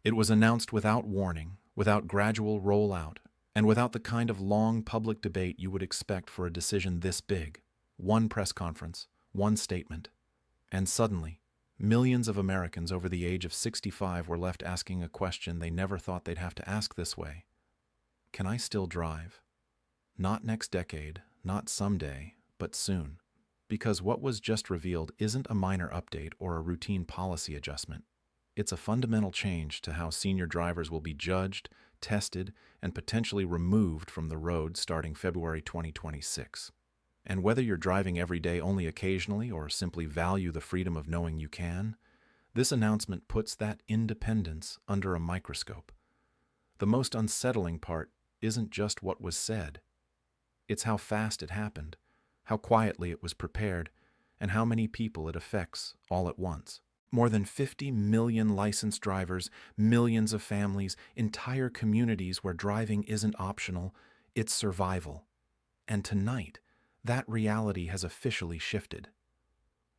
It was announced without warning, without gradual rollout, and without the kind of long public debate you would expect for a decision this big. One press conference, one statement, and suddenly, millions of Americans over the age of 65 were left asking a question they never thought they'd have to ask this way. Can I still drive? Not next decade, not someday, but soon. Because what was just revealed isn't a minor update or a routine policy adjustment. It's a fundamental change to how senior drivers will be judged, tested, and potentially removed from the road starting February 2026. And whether you're driving every day only occasionally or simply value the freedom of knowing you can, this announcement puts that independence under a microscope. The most unsettling part isn't just what was said. It's how fast it happened, how quietly it was prepared, and how many people it affects all at once. More than 50 million licensed drivers, millions of families, entire communities where driving isn't optional, it's survival. And tonight, that reality has officially shifted.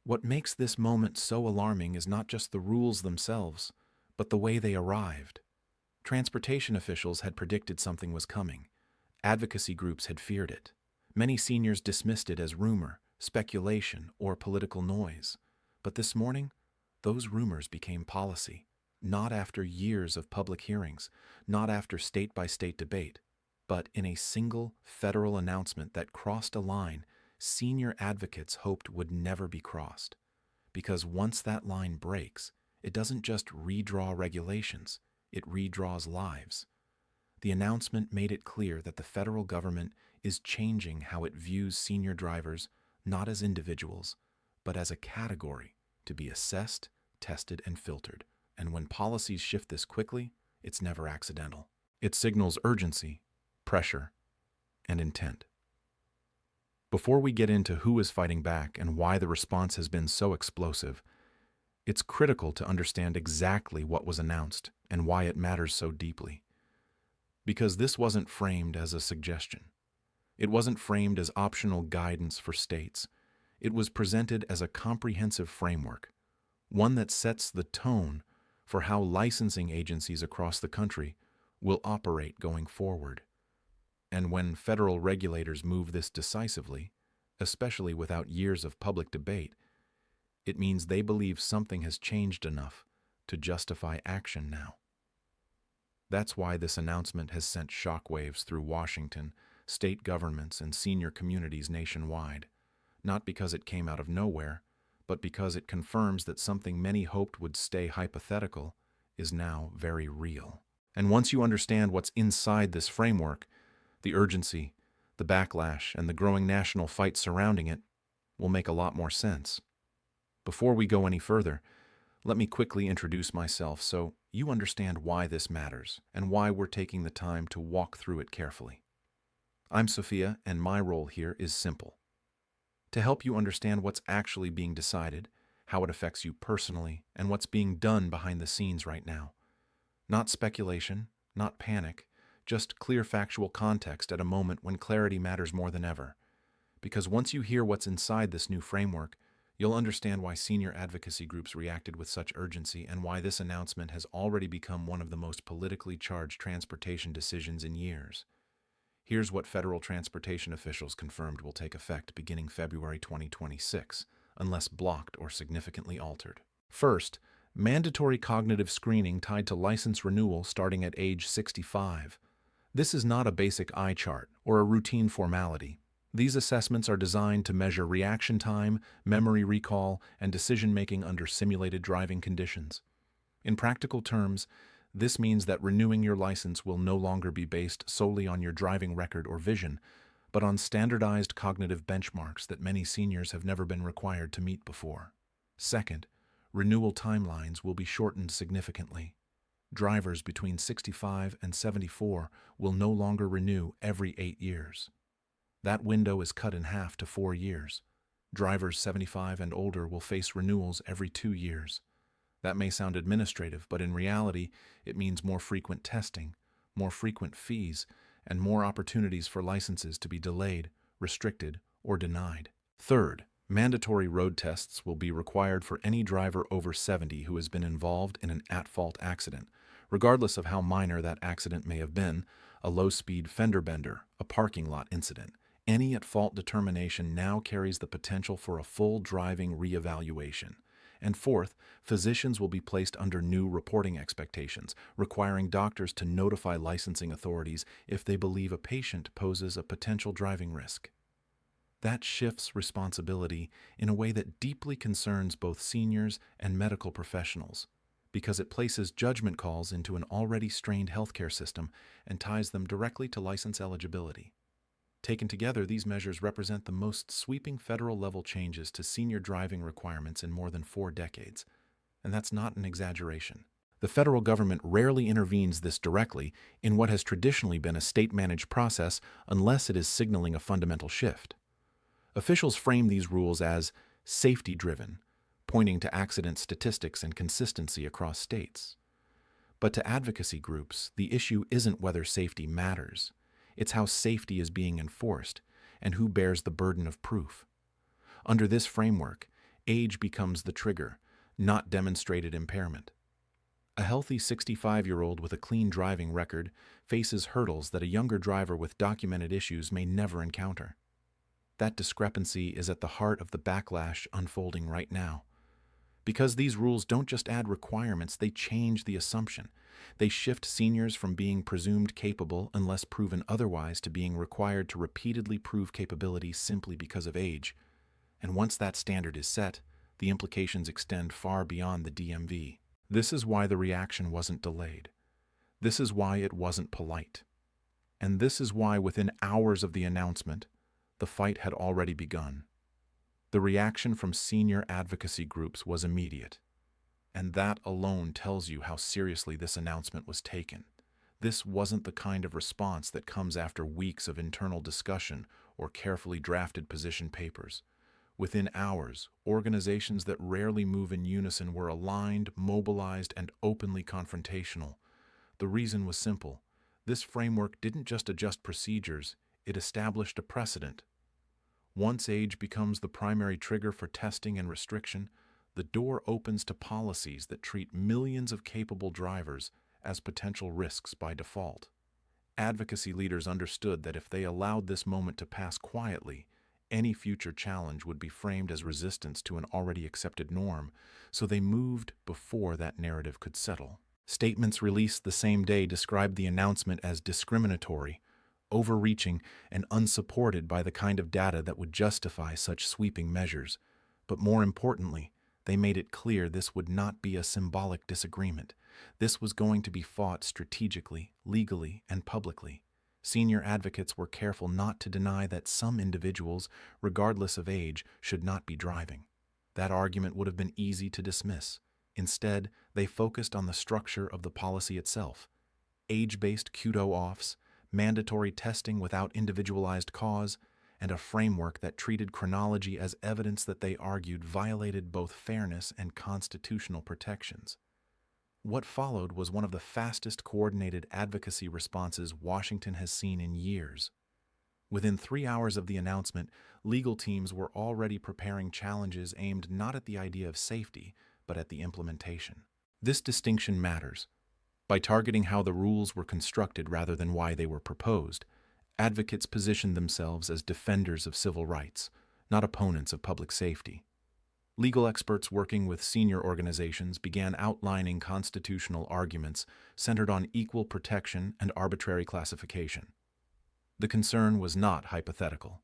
What makes this moment so alarming is not just the rules themselves, but the way they arrived. Transportation officials had predicted something was coming. Advocacy groups had feared it. Many seniors dismissed it as rumor, speculation, or political noise. But this morning, those rumors became policy, not after years of public hearings, not after state-by-state debate, but in a single federal announcement that crossed a line senior advocates hoped would never be crossed. Because once that line breaks, it doesn't just redraw regulations, it redraws lives. The announcement made it clear that the federal government is changing how it views senior drivers not as individuals, but as a category to be assessed, tested, and filtered. And when policies shift this quickly, it's never accidental. It signals urgency, pressure, and intent. Before we get into who is fighting back and why the response has been so explosive, it's critical to understand exactly what was announced and why it matters so deeply. Because this wasn't framed as a suggestion. It wasn't framed as optional guidance for states. It was presented as a comprehensive framework, one that sets the tone for how licensing agencies across the country will operate going forward. And when federal regulators move this decisively, especially without years of public debate, it means they believe something has changed enough to justify action now. That's why this announcement has sent shockwaves through Washington, state governments, and senior communities nationwide, not because it came out of nowhere, but because it confirms that something many hoped would stay hypothetical is now very real. And once you understand what's inside this framework, the urgency, the backlash, and the growing national fight surrounding it will make a lot more sense. Before we go any further, let me quickly introduce myself so you understand why this matters and why we're taking the time to walk through it carefully. I'm Sophia, and my role here is simple: to help you understand what's actually being decided, how it affects you personally, and what's being done behind the scenes right now. Not speculation, not panic, just clear factual context at a moment when clarity matters more than ever. Because once you hear what's inside this new framework, you'll understand why senior advocacy groups reacted with such urgency and why this announcement has already become one of the most politically charged transportation decisions in years. Here's what federal transportation officials confirmed will take effect beginning February 2026, unless blocked or significantly altered. First, mandatory cognitive screening tied to license renewal starting at age 65. This is not a basic eye chart or a routine formality. These assessments are designed to measure reaction time, memory recall, and decision-making under simulated driving conditions. In practical terms, this means that renewing your license will no longer be based solely on your driving record or vision, but on standardized cognitive benchmarks that many seniors have never been required to meet before. Second, renewal timelines will be shortened significantly. Drivers between 65 and 74 will no longer renew every 8 years. That window is cut in half to 4 years. Drivers 75 and older will face renewals every 2 years. That may sound administrative, but in reality, it means more frequent testing, more frequent fees, and more opportunities for licenses to be delayed, restricted, or denied. Third, mandatory road tests will be required for any driver over 70 who has been involved in an at-fault accident, Regardless of how minor that accident may have been, a low-speed fender bender, a parking lot incident, any at-fault determination now carries the potential for a full driving reevaluation. And fourth, physicians will be placed under new reporting expectations, requiring doctors to notify licensing authorities if they believe a patient poses a potential driving risk. That shifts responsibility in a way that deeply concerns both seniors and medical professionals, because it places judgment calls into an already strained healthcare system and ties them directly to license eligibility. Taken together, these measures represent the most sweeping federal-level changes to senior driving requirements in more than 4 decades, and that's not an exaggeration. The federal government rarely intervenes this directly in what has traditionally been a state-managed process unless it is signaling a fundamental shift. Officials frame these rules as safety-driven, pointing to accident statistics and consistency across states. But to advocacy groups, the issue isn't whether safety matters. It's how safety is being enforced and who bears the burden of proof. Under this framework, age becomes the trigger, not demonstrated impairment. A healthy 65-year-old with a clean driving record faces hurdles that a younger driver with documented issues may never encounter. That discrepancy is at the heart of the backlash unfolding right now. Because these rules don't just add requirements, they change the assumption. They shift seniors from being presumed capable unless proven otherwise to being required to repeatedly prove capability simply because of age. And once that standard is set, the implications extend far beyond the DMV. This is why the reaction wasn't delayed. This is why it wasn't polite. And this is why within hours of the announcement, the fight had already begun. The reaction from senior advocacy groups was immediate, and that alone tells you how seriously this announcement was taken. This wasn't the kind of response that comes after weeks of internal discussion or carefully drafted position papers. Within hours, organizations that rarely move in unison were aligned, mobilized, and openly confrontational. The reason was simple. This framework didn't just adjust procedures, it established a precedent. Once age becomes the primary trigger for testing and restriction, the door opens to policies that treat millions of capable drivers as potential risks by default. Advocacy leaders understood that if they allowed this moment to pass quietly, any future challenge would be framed as resistance to an already accepted norm, so they moved before that narrative could settle. Statements released the same day described the announcement as discriminatory, overreaching, and unsupported by the kind of data that would justify such sweeping measures. But more importantly, they made it clear this would not be a symbolic disagreement. This was going to be fought strategically, legally, and publicly. Senior advocates were careful not to deny that some individuals, regardless of age, should not be driving. That argument would have been easy to dismiss. Instead, they focused on the structure of the policy itself. Age-based QTO-offs, mandatory testing without individualized cause, and a framework that treated chronology as evidence that they argued violated both fairness and constitutional protections. What followed was one of the fastest coordinated advocacy responses Washington has seen in years. Within 3 hours of the announcement, legal teams were already preparing challenges aimed not at the idea of safety, but at the implementation. This distinction matters. By targeting how the rules were constructed rather than why they were proposed, advocates positioned themselves as defenders of civil rights, not opponents of public safety. Legal experts working with senior organizations began outlining constitutional arguments centered on equal protection and arbitrary classification. The concern was not hypothetical.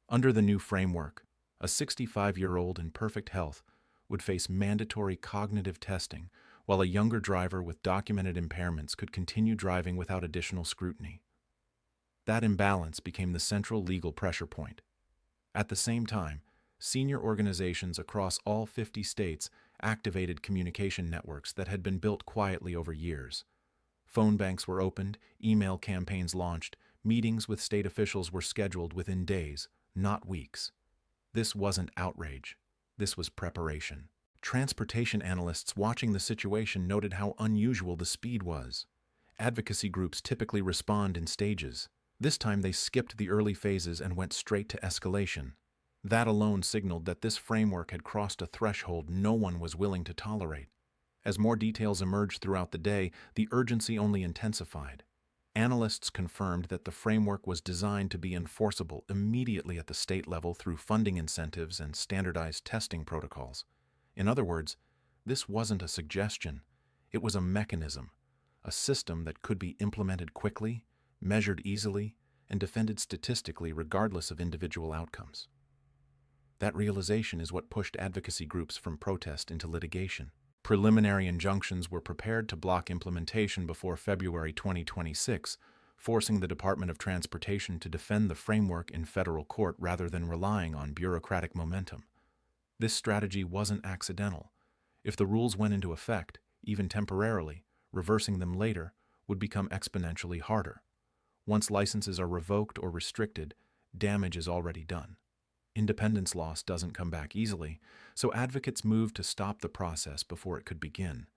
Under the new framework, a 65-year-old in perfect health would face mandatory cognitive testing, while a younger driver with documented impairments could continue driving without additional scrutiny. That imbalance became the central legal pressure point. At the same time, senior organizations across all 50 states activated communication networks that had been built quietly over years. Phone banks were opened, email campaigns launched, meetings with state officials were scheduled within days, not weeks. This wasn't outrage. This was preparation. Transportation analysts watching the situation noted how unusual the speed was. Advocacy groups typically respond in stages. This time they skipped the early phases and went straight to escalation. That alone signaled that this framework had crossed a threshold no one was willing to tolerate. As more details emerged throughout the day, the urgency only intensified. Analysts confirmed that the framework was designed to be enforceable immediately at the state level through funding incentives and standardized testing protocols. In other words, this wasn't a suggestion, it was a mechanism, a system that could be implemented quickly, measured easily, and defended statistically regardless of individual outcomes. That realization is what pushed advocacy groups from protest into litigation. Preliminary injunctions were prepared to block implementation before February 2026, forcing the Department of Transportation to defend the framework in federal court rather than relying on bureaucratic momentum. This strategy wasn't accidental. If the rules went into effect, even temporarily, reversing them later would become exponentially harder. Once licenses are revoked or restricted, damage is already done. Independence loss doesn't come back easily, so advocates moved to stop the process before it could begin.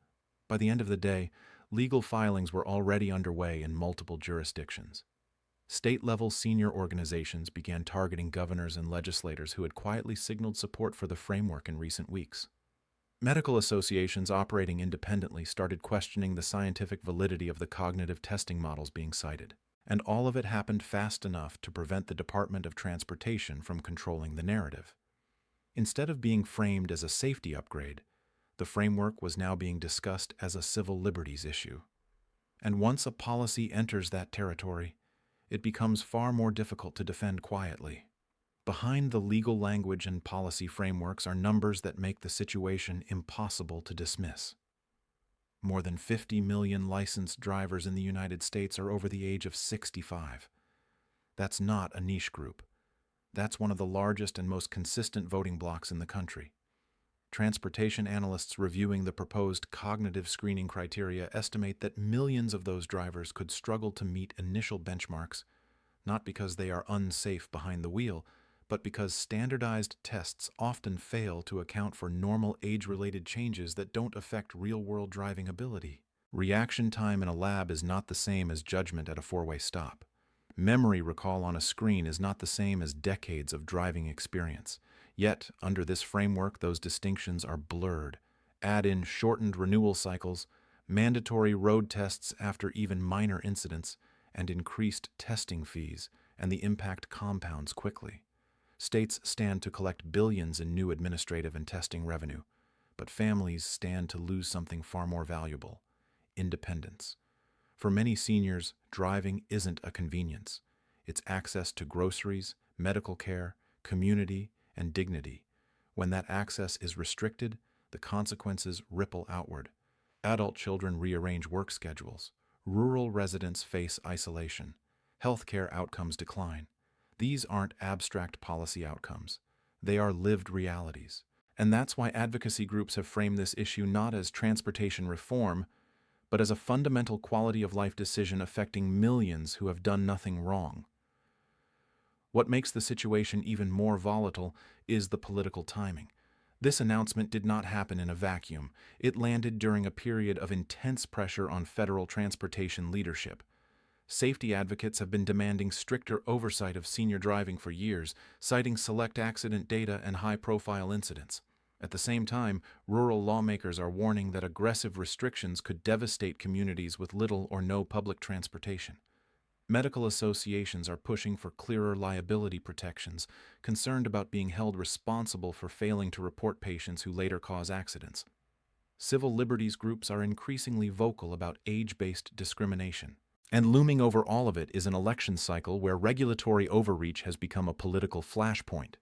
By the end of the day, legal filings were already underway in multiple jurisdictions. State-level senior organizations began targeting governors and legislators who had quietly signaled support for the framework in recent weeks. Medical associations operating independently started questioning the scientific validity of the cognitive testing models being cited. And all of it happened fast enough to prevent the Department of Transportation from controlling the narrative. Instead of being framed as a safety upgrade, the framework was now being discussed as a civil liberties issue. And once a policy enters that territory, it becomes far more difficult to defend quietly. Behind the legal language and policy frameworks are numbers that make the situation impossible to dismiss. More than 50 million licensed drivers in the United States are over the age of 65. That's not a niche group. That's one of the largest and most consistent voting blocs in the country. Transportation analysts reviewing the proposed cognitive screening criteria estimate that millions of those drivers could struggle to meet initial benchmarks, not because they are unsafe behind the wheel, but because standardized tests often fail to account for normal age-related changes that don't affect real-world driving ability. Reaction time in a lab is not the same as judgment at a four-way stop. Memory recall on a screen is not the same as decades of driving experience. Yet, under this framework, those distinctions are blurred. Add in shortened renewal cycles, mandatory road tests after even minor incidents, and increased testing fees, and the impact compounds quickly. States stand to collect billions in new administrative and testing revenue, but families stand to lose something far more valuable: independence. For many seniors, driving isn't a convenience. It's access to groceries, medical care, community, and dignity. When that access is restricted, the consequences ripple outward. Adult children rearrange work schedules. Rural residents face isolation. Healthcare outcomes decline. These aren't abstract policy outcomes. They are lived realities. And that's why advocacy groups have framed this issue not as transportation reform, but as a fundamental quality of life decision affecting millions who have done nothing wrong. What makes the situation even more volatile is the political timing. This announcement did not happen in a vacuum. It landed during a period of intense pressure on federal transportation leadership. Safety advocates have been demanding stricter oversight of senior driving for years, citing select accident data and high-profile incidents. At the same time, rural lawmakers are warning that aggressive restrictions could devastate communities with little or no public transportation. Medical associations are pushing for clearer liability protections, concerned about being held responsible for failing to report patients who later cause accidents. Civil liberties groups are increasingly vocal about age-based discrimination. And looming over all of it is an election cycle where regulatory overreach has become a political flashpoint.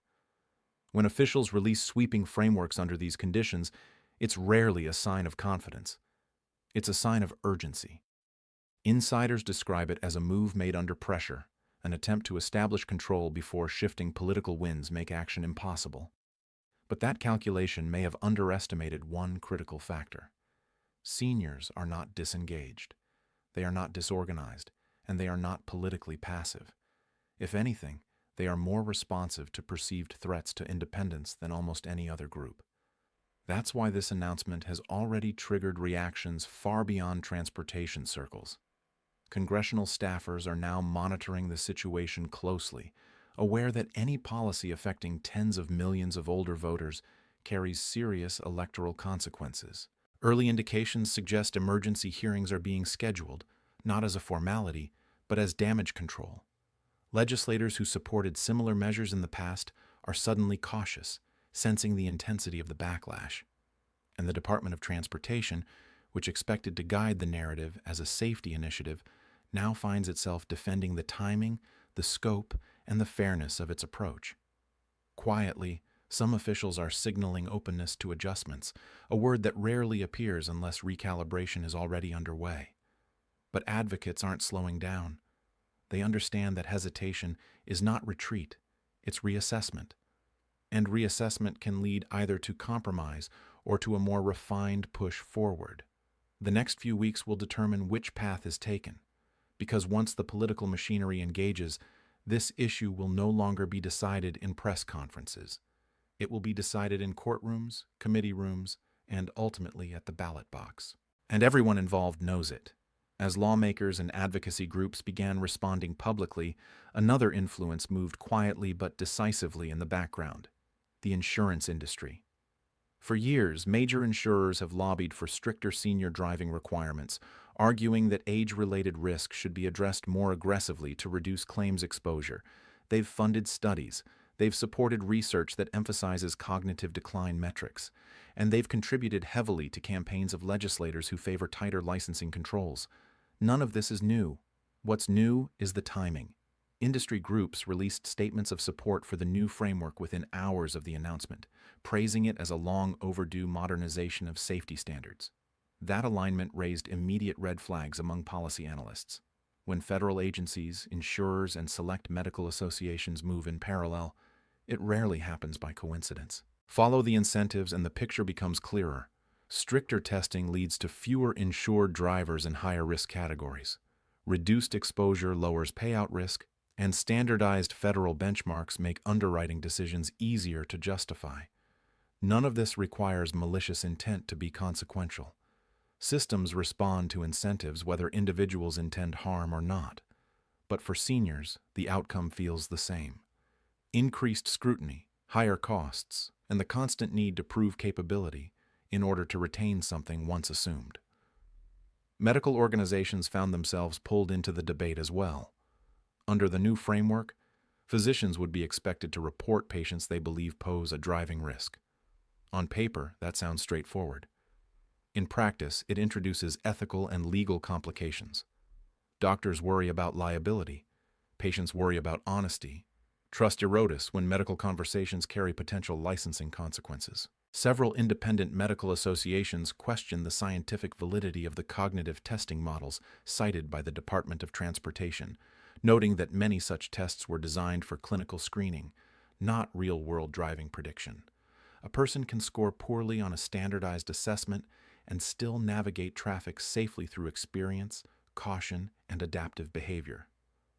When officials release sweeping frameworks under these conditions, it's rarely a sign of confidence. It's a sign of urgency. Insiders describe it as a move made under pressure, an attempt to establish control before shifting political winds make action impossible. But that calculation may have underestimated one critical factor. Seniors are not disengaged. They are not disorganized, and they are not politically passive. If anything, they are more responsive to perceived threats to independence than almost any other group. That's why this announcement has already triggered reactions far beyond transportation circles. Congressional staffers are now monitoring the situation closely, aware that any policy affecting tens of millions of older voters carries serious electoral consequences. Early indications suggest emergency hearings are being scheduled, not as a formality, but as damage control. Legislators who supported similar measures in the past are suddenly cautious, sensing the intensity of the backlash. And the Department of Transportation, which expected to guide the narrative as a safety initiative, now finds itself defending the timing, the scope, and the fairness of its approach. Quietly, some officials are signaling openness to adjustments, a word that rarely appears unless recalibration is already underway. But advocates aren't slowing down. They understand that hesitation is not retreat, it's reassessment. And reassessment can lead either to compromise or to a more refined push forward. The next few weeks will determine which path is taken, because once the political machinery engages, this issue will no longer be decided in press conferences. It will be decided in courtrooms, committee rooms, and ultimately at the ballot box. And everyone involved knows it. As lawmakers and advocacy groups began responding publicly, another influence moved quietly but decisively in the background: the insurance industry. For years, major insurers have lobbied for stricter senior driving requirements, arguing that age-related risk should be addressed more aggressively to reduce claims exposure. They've funded studies, they've supported research that emphasizes cognitive decline metrics, and they've contributed heavily to campaigns of legislators who favor tighter licensing controls. None of this is new. What's new is the timing. Industry groups released statements of support for the new framework within hours of the announcement, praising it as a long-overdue modernization of safety standards. That alignment raised immediate red flags among policy analysts. When federal agencies, insurers, and select medical associations move in parallel, it rarely happens by coincidence. Follow the incentives and the picture becomes clearer. Stricter testing leads to fewer insured drivers in higher risk categories. Reduced exposure lowers payout risk, and standardized federal benchmarks make underwriting decisions easier to justify. None of this requires malicious intent to be consequential. Systems respond to incentives whether individuals intend harm or not. But for seniors, the outcome feels the same. Increased scrutiny, higher costs, and the constant need to prove capability in order to retain something once assumed. Medical organizations found themselves pulled into the debate as well. Under the new framework, physicians would be expected to report patients they believe pose a driving risk. On paper, that sounds straightforward. In practice, it introduces ethical and legal complications. Doctors worry about liability. Patients worry about honesty. Trust erodes when medical conversations carry potential licensing consequences. Several independent medical associations question the scientific validity of the cognitive testing models cited by the Department of Transportation, noting that many such tests were designed for clinical screening, not real-world driving prediction. A person can score poorly on a standardized assessment and still navigate traffic safely through experience, caution, and adaptive behavior.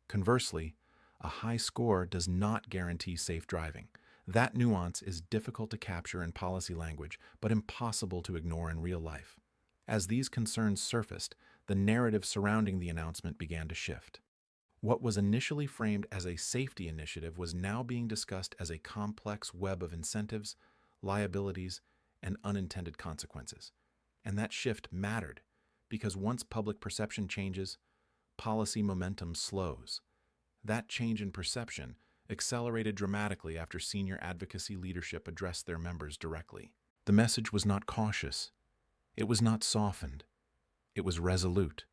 Conversely, a high score does not guarantee safe driving. That nuance is difficult to capture in policy language, but impossible to ignore in real life. As these concerns surfaced, the narrative surrounding the announcement began to shift. What was initially framed as a safety initiative was now being discussed as a complex web of incentives, liabilities, and unintended consequences. And that shift mattered, because once public perception changes, policy momentum slows. That change in perception accelerated dramatically after senior advocacy leadership addressed their members directly. The message was not cautious. It was not softened. It was resolute.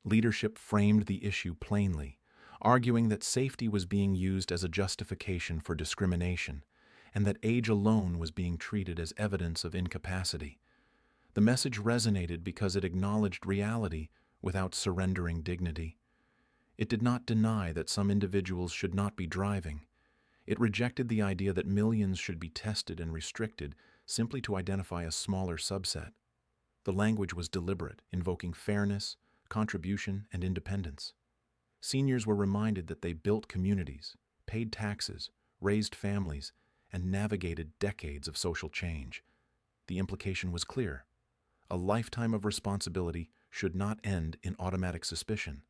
Leadership framed the issue plainly, arguing that safety was being used as a justification for discrimination, and that age alone was being treated as evidence of incapacity. The message resonated because it acknowledged reality without surrendering dignity. It did not deny that some individuals should not be driving. It rejected the idea that millions should be tested and restricted simply to identify a smaller subset. The language was deliberate, invoking fairness, contribution, and independence. Seniors were reminded that they built communities, paid taxes, raised families, and navigated decades of social change. The implication was clear. A lifetime of responsibility should not end in automatic suspicion.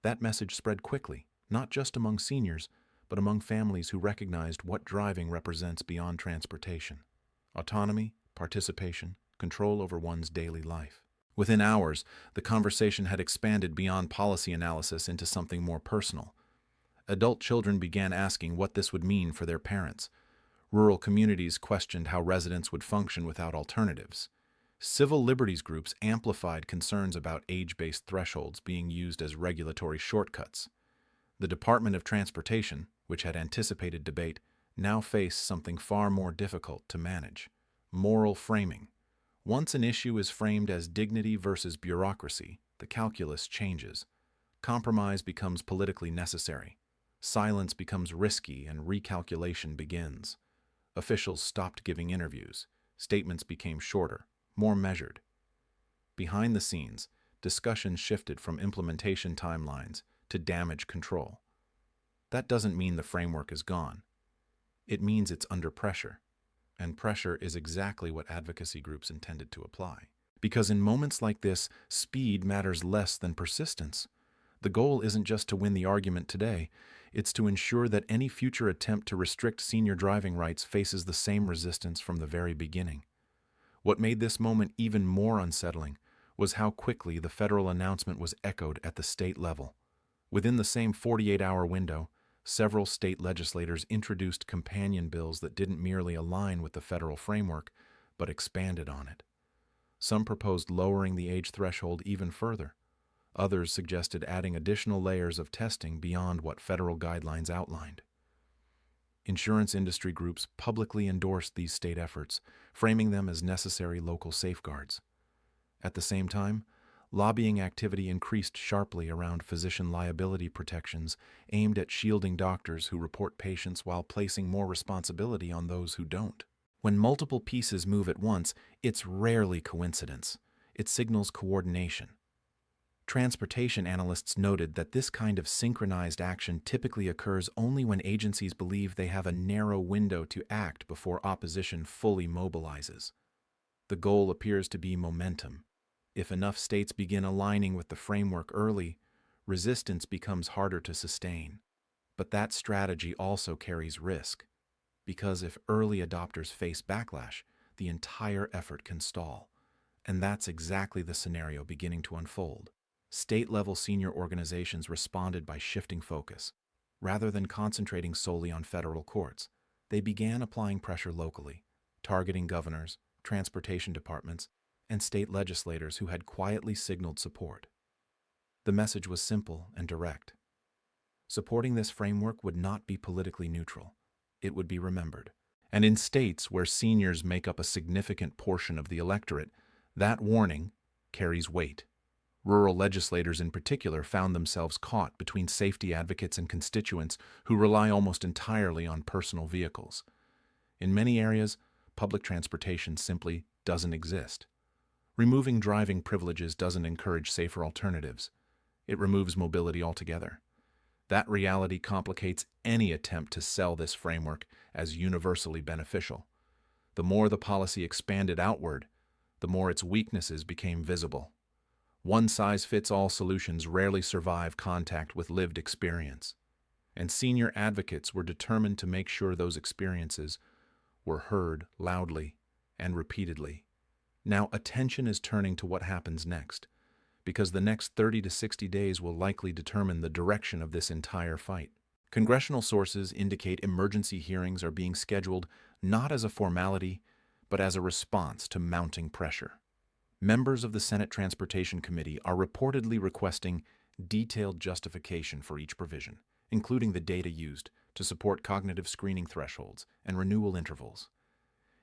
That message spread quickly, not just among seniors, but among families who recognized what driving represents beyond transportation: autonomy, participation, control over one's daily life. Within hours, the conversation had expanded beyond policy analysis into something more personal. Adult children began asking what this would mean for their parents. Rural communities questioned how residents would function without alternatives. Civil liberties groups amplified concerns about age-based thresholds being used as regulatory shortcuts. The Department of Transportation, which had anticipated debate, now faced something far more difficult to manage: moral framing. Once an issue is framed as dignity versus bureaucracy, the calculus changes. Compromise becomes politically necessary. Silence becomes risky and recalculation begins. Officials stopped giving interviews. Statements became shorter, more measured. Behind the scenes, discussion shifted from implementation timelines to damage control. That doesn't mean the framework is gone. It means it's under pressure. And pressure is exactly what advocacy groups intended to apply. Because in moments like this, speed matters less than persistence. The goal isn't just to win the argument today, it's to ensure that any future attempt to restrict senior driving rights faces the same resistance from the very beginning. What made this moment even more unsettling was how quickly the federal announcement was echoed at the state level. Within the same 48-hour window, several state legislators introduced companion bills that didn't merely align with the federal framework, but expanded on it. Some proposed lowering the age threshold even further. Others suggested adding additional layers of testing beyond what federal guidelines outlined. Insurance industry groups publicly endorsed these state efforts, framing them as necessary local safeguards. At the same time, lobbying activity increased sharply around physician liability protections aimed at shielding doctors who report patients while placing more responsibility on those who don't. When multiple pieces move at once, it's rarely coincidence. It signals coordination. Transportation analysts noted that this kind of synchronized action typically occurs only when agencies believe they have a narrow window to act before opposition fully mobilizes. The goal appears to be momentum. If enough states begin aligning with the framework early, resistance becomes harder to sustain. But that strategy also carries risk, because if early adopters face backlash, the entire effort can stall. And that's exactly the scenario beginning to unfold. State-level senior organizations responded by shifting focus. Rather than concentrating solely on federal courts, they began applying pressure locally, targeting governors, transportation departments, and state legislators who had quietly signaled support. The message was simple and direct. Supporting this framework would not be politically neutral. It would be remembered. And in states where seniors make up a significant portion of the electorate, that warning carries weight. Rural legislators in particular found themselves caught between safety advocates and constituents who rely almost entirely on personal vehicles. In many areas, public transportation simply doesn't exist. Removing driving privileges doesn't encourage safer alternatives. It removes mobility altogether. That reality complicates any attempt to sell this framework as universally beneficial. The more the policy expanded outward, the more its weaknesses became visible. One-size-fits-all solutions rarely survive contact with lived experience, and senior advocates were determined to make sure those experiences were heard loudly and repeatedly. Now, attention is turning to what happens next, because the next 30 to 60 days will likely determine the direction of this entire fight. Congressional sources indicate emergency hearings are being scheduled not as a formality, but as a response to mounting pressure. Members of the Senate Transportation Committee are reportedly requesting detailed justification for each provision, including the data used to support cognitive screening thresholds and renewal intervals.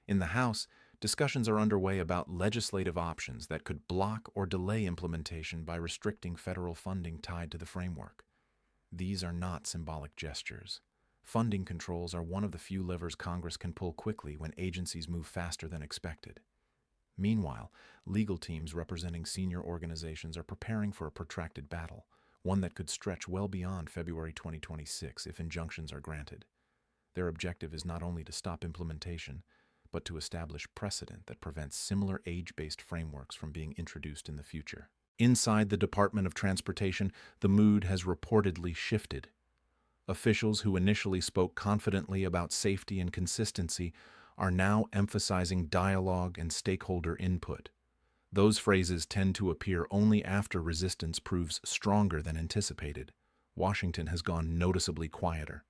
In the House, discussions are underway about legislative options that could block or delay implementation by restricting federal funding tied to the framework. These are not symbolic gestures. Funding controls are one of the few levers Congress can pull quickly when agencies move faster than expected. Meanwhile, legal teams representing senior organizations are preparing for a protracted battle, one that could stretch well beyond February 2026 if injunctions are granted. Their objective is not only to stop implementation, but to establish precedent that prevents similar age-based frameworks from being introduced in the future. Inside the Department of Transportation, the mood has reportedly shifted. Officials who initially spoke confidently about safety and consistency are now emphasizing dialogue and stakeholder input. Those phrases tend to appear only after resistance proves stronger than anticipated. Washington has gone noticeably quieter.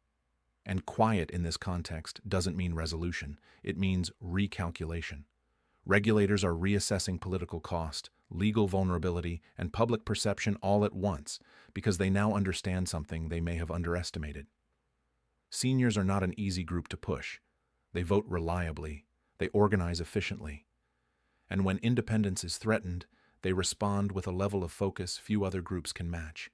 And quiet in this context doesn't mean resolution, it means recalculation. Regulators are reassessing political cost, legal vulnerability, and public perception all at once because they now understand something they may have underestimated. Seniors are not an easy group to push. They vote reliably, they organize efficiently. And when independence is threatened, they respond with a level of focus few other groups can match.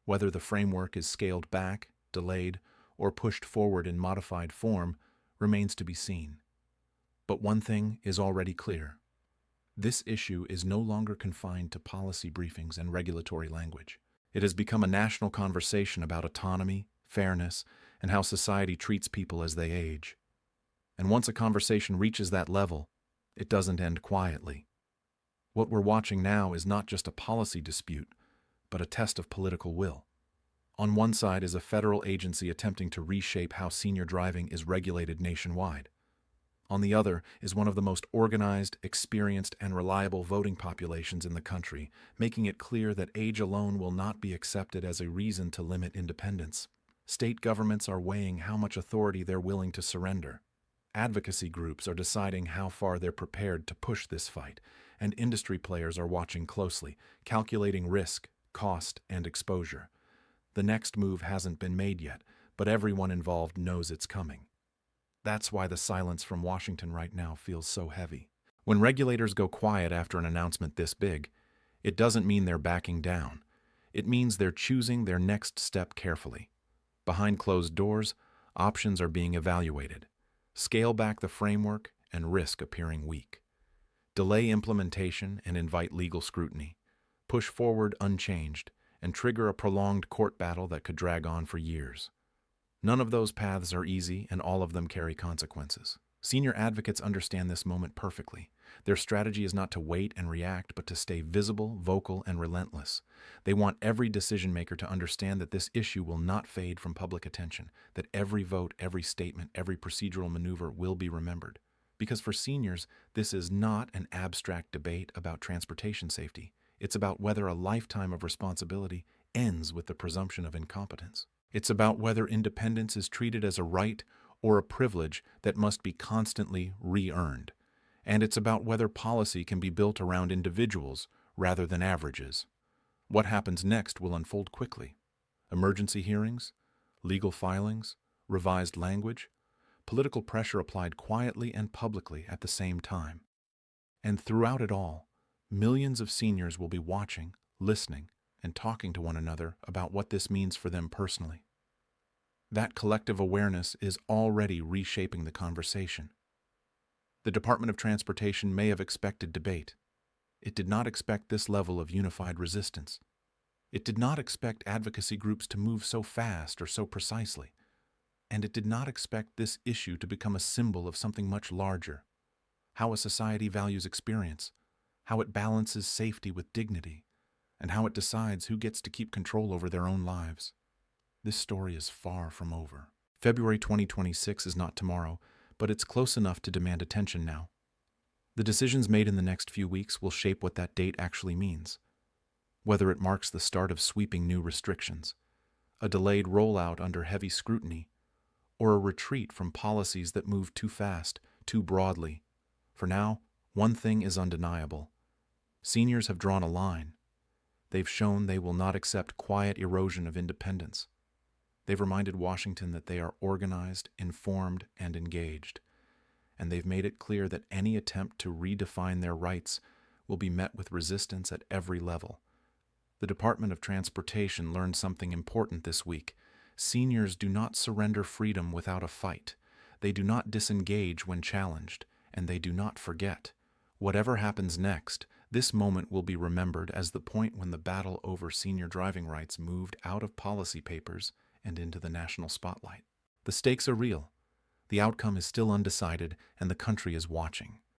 Whether the framework is scaled back, delayed, or pushed forward in modified form remains to be seen. But one thing is already clear. This issue is no longer confined to policy briefings and regulatory language. It has become a national conversation about autonomy, fairness, and how society treats people as they age. And once a conversation reaches that level, it doesn't end quietly. What we're watching now is not just a policy dispute, but a test of political will. On one side is a federal agency attempting to reshape how senior driving is regulated nationwide. On the other is one of the most organized, experienced, and reliable voting populations in the country, making it clear that age alone will not be accepted as a reason to limit independence. State governments are weighing how much authority they're willing to surrender. Advocacy groups are deciding how far they're prepared to push this fight, and industry players are watching closely, calculating risk, cost, and exposure. The next move hasn't been made yet, but everyone involved knows it's coming. That's why the silence from Washington right now feels so heavy. When regulators go quiet after an announcement this big, it doesn't mean they're backing down. It means they're choosing their next step carefully. Behind closed doors, options are being evaluated. Scale back the framework and risk appearing weak. Delay implementation and invite legal scrutiny. Push forward unchanged and trigger a prolonged court battle that could drag on for years. None of those paths are easy, and all of them carry consequences. Senior advocates understand this moment perfectly. Their strategy is not to wait and react, but to stay visible, vocal, and relentless. They want every decision-maker to understand that this issue will not fade from public attention, that every vote, every statement, every procedural maneuver will be remembered. Because for seniors, this is not an abstract debate about transportation safety. It's about whether a lifetime of responsibility ends with the presumption of incompetence. It's about whether independence is treated as a right or a privilege that must be constantly re-earned. And it's about whether policy can be built around individuals rather than averages. What happens next will unfold quickly. Emergency hearings, legal filings, revised language, political pressure applied quietly and publicly at the same time. And throughout it all, millions of seniors will be watching, listening, and talking to one another about what this means for them personally. That collective awareness is already reshaping the conversation. The Department of Transportation may have expected debate. It did not expect this level of unified resistance. It did not expect advocacy groups to move so fast or so precisely. And it did not expect this issue to become a symbol of something much larger: how a society values experience, how it balances safety with dignity, and how it decides who gets to keep control over their own lives. This story is far from over. February 2026 is not tomorrow, but it's close enough to demand attention now. The decisions made in the next few weeks will shape what that date actually means. Whether it marks the start of sweeping new restrictions, a delayed rollout under heavy scrutiny, or a retreat from policies that move too fast, too broadly. For now, one thing is undeniable. Seniors have drawn a line. They've shown they will not accept quiet erosion of independence. They've reminded Washington that they are organized, informed, and engaged. And they've made it clear that any attempt to redefine their rights will be met with resistance at every level. The Department of Transportation learned something important this week. Seniors do not surrender freedom without a fight. They do not disengage when challenged, and they do not forget. Whatever happens next, this moment will be remembered as the point when the battle over senior driving rights moved out of policy papers and into the national spotlight. The stakes are real. The outcome is still undecided, and the country is watching.